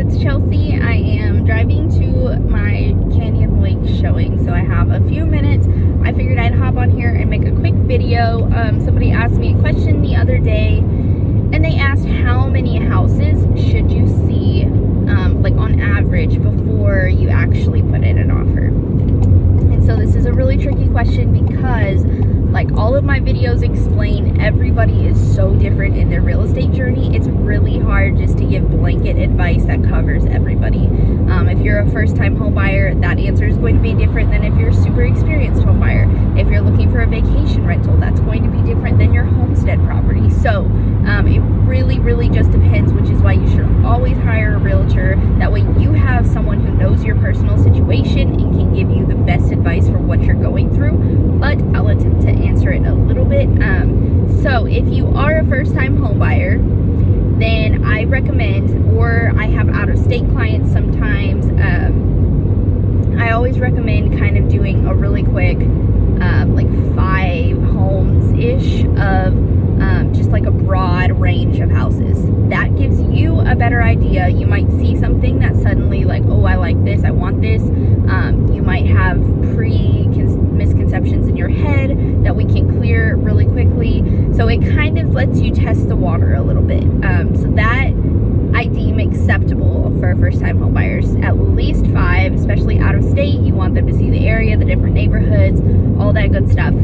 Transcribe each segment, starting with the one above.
it's Chelsea. I am driving to my Canyon Lake showing, so I have a few minutes. I figured I'd hop on here and make a quick video. Somebody asked me a question the other day, and they asked how many houses should you see, like on average, before you actually put in an offer. And so this is a really tricky question because, like all of my videos explain, everybody is so different in their real estate journey. It's really hard just to give blanket advice that covers everybody. If you're a first-time home buyer, that answer is going to be different than if you're a super experienced home buyer. If you're looking for a vacation rental, that's going to be different than your homestead property. So it really just depends, which is why you should always hire a realtor. That way you have someone who knows your personal situation and can give you the best advice for what you're going through. But I'll attempt to answer it a little bit. So if you are a first-time home buyer, then I recommend, or I have out-of-state clients sometimes, I always recommend kind of doing a really quick like 5 homes-ish of just like a broad range of houses. That gives you a better idea. You might see something that suddenly like, oh, I like this, I want this. You might have misconceptions in your head that we can clear really quickly. So it kind of lets you test the water a little bit. So that I deem acceptable for first-time home buyers. At least 5, especially out of state. You want them to see the area, the different neighborhoods, all that good stuff.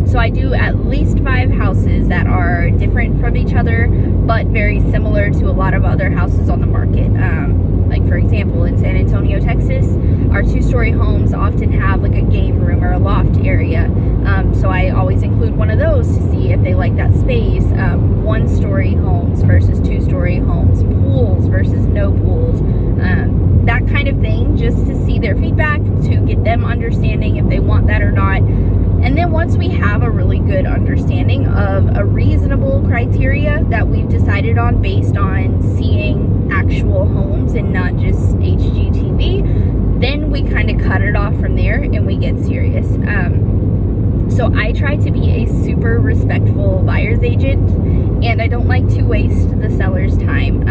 So I do at least 5 houses that are different from each other, but very similar to a lot of other houses on the market. Like for example, in San Antonio, Texas, our 2-story homes often have like a game room or a loft area. So I always include one of those to see if they like that space. 1-story homes versus 2-story homes, pools versus no pools, that kind of thing, just to see their feedback, to get them understanding if they want that or not. And then once we have a really good understanding of a reasonable criteria that we've decided on based on seeing actual homes and not just HGTV, then we kind of cut it off from there and we get serious. So I try to be a super respectful buyer's agent, and I don't like to waste the seller's time.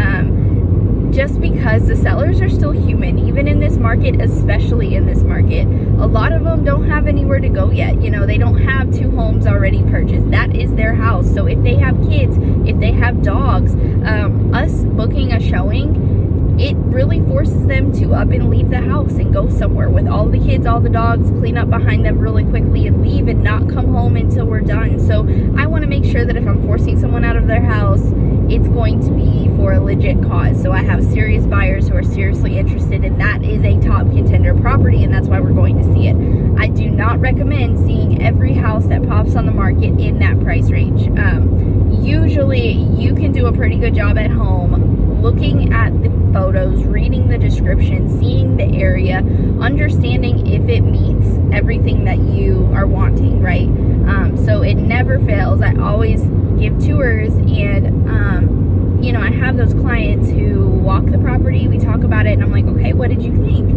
Just because the sellers are still human, even in this market, especially in this market. A lot of them don't have anywhere to go yet. You know, they don't have 2 homes already purchased. That is their house. So if they have kids, if they have dogs, us booking a showing, it really forces them to up and leave the house and go somewhere with all the kids, all the dogs, clean up behind them really quickly and leave and not come home until we're done. So I want to make sure that if I'm forcing someone out of their house, it's going to be for a legit cause. So I have serious buyers who are seriously interested, and that is a top contender property, and that's why we're going to see it. I do not recommend seeing every house that pops on the market in that price range. Usually you can do a pretty good job at home looking at the photos, reading the description, seeing the area, understanding if it meets everything that you are wanting, right? So it never fails. I always give tours, and you know, I have those clients who walk the property, we talk about it, and I'm like, okay, what did you think?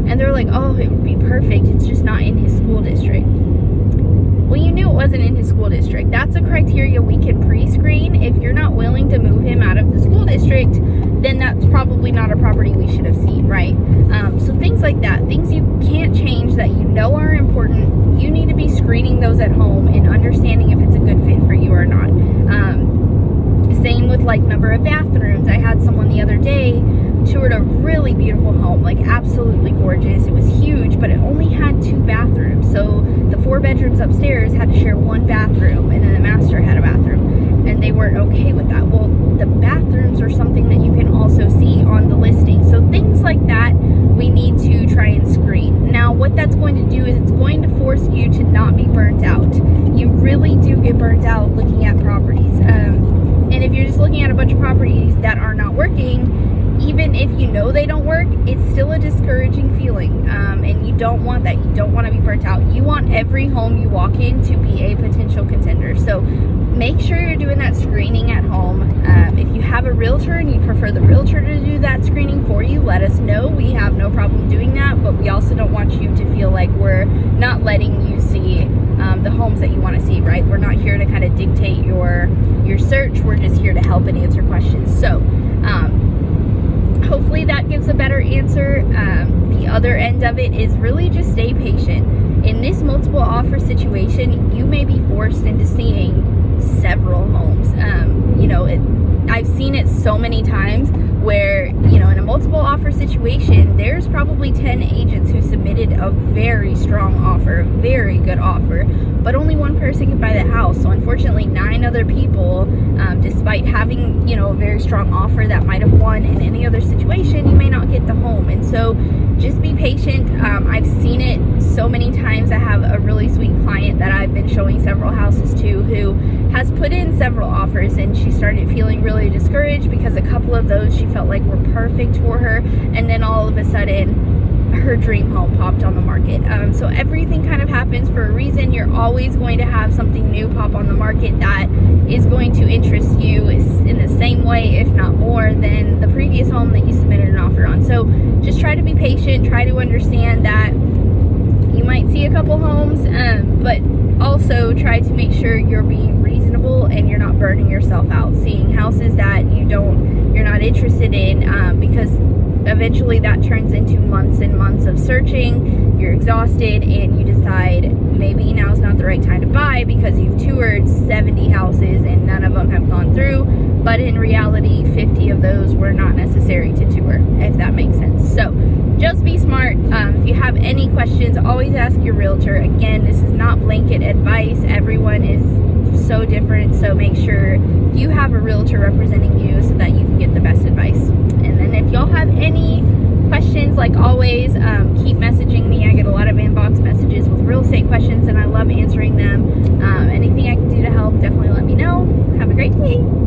And they're like, oh, it would be perfect, it's just not in his school district. Well, you knew it wasn't in his school district. That's a criteria we can pre-screen. If you're not willing to move him out of the school district, then that's probably not a property we should have seen, right? So things like that, things you can't change that you know are important, you need to be screening those at home and understanding if it's a good fit for you or not. Same with like number of bathrooms. I had someone the other day toured a really beautiful home, like absolutely gorgeous. It was huge, but it only had 2 bathrooms. So the 4 bedrooms upstairs had to share 1 bathroom, and then the master had a bathroom, and they weren't okay with that. Well, the bathrooms are something that you can also see on the listing. So things like that we need to try and screen. Now what that's going to do is it's going to force you to not be burnt out. You really do get burnt out looking at properties. And if you're just looking at a bunch of properties that are not working, even if you know they don't work, it's still a discouraging feeling. And you don't want that. You don't want to be burnt out. You want every home you walk in to be a potential contender. So make sure you're doing that screening at home. If you have a realtor and you prefer the realtor to do that screening for you, let us know. We have no problem doing that, but we also don't want you to feel like we're not letting you see the homes that you want to see, right? We're not here to kind of dictate your search. We're just here to help and answer questions. So hopefully that end of it is really just stay patient. In this multiple offer situation, you may be forced into seeing several homes. I've seen it so many times where, in a multiple offer situation, there's probably 10 agents who submitted a very strong offer, a very good offer, but only one person could buy the house. So unfortunately, 9 other people, despite having, a very strong offer that might have won in any other situation, you may not get the home. And so just be patient. I've seen it so many times. I have a really sweet client that I've been showing several houses to who has put in several offers, and she started feeling really discouraged because a couple of those she felt like were perfect for her, and then all of a sudden her dream home popped on the market. So everything kind of happens for a reason. You're always going to have something new pop on the market that is going to interest you in the same way, if not more, than the previous home that you submitted an offer on. So just try to be patient, try to understand that you might see a couple homes, but also try to make sure you're being reasonable and you're not burning yourself out seeing houses that you're not interested in, because eventually that turns into months and months of searching. You're exhausted and you decide maybe now's not the right time to buy because you've toured 70 houses and none of them have gone through, but in reality 50 of those were not necessary to tour, if that makes sense. So just be smart. If you have any questions, always ask your realtor. Again, this is not blanket advice. Everyone is so different, so make sure you have a realtor representing you so that you can get the best advice. And then if y'all have any questions, like always, keep messaging me. I get a lot of inbox messages with real estate questions and I love answering them. Anything I can do to help, definitely let me know. Have a great day.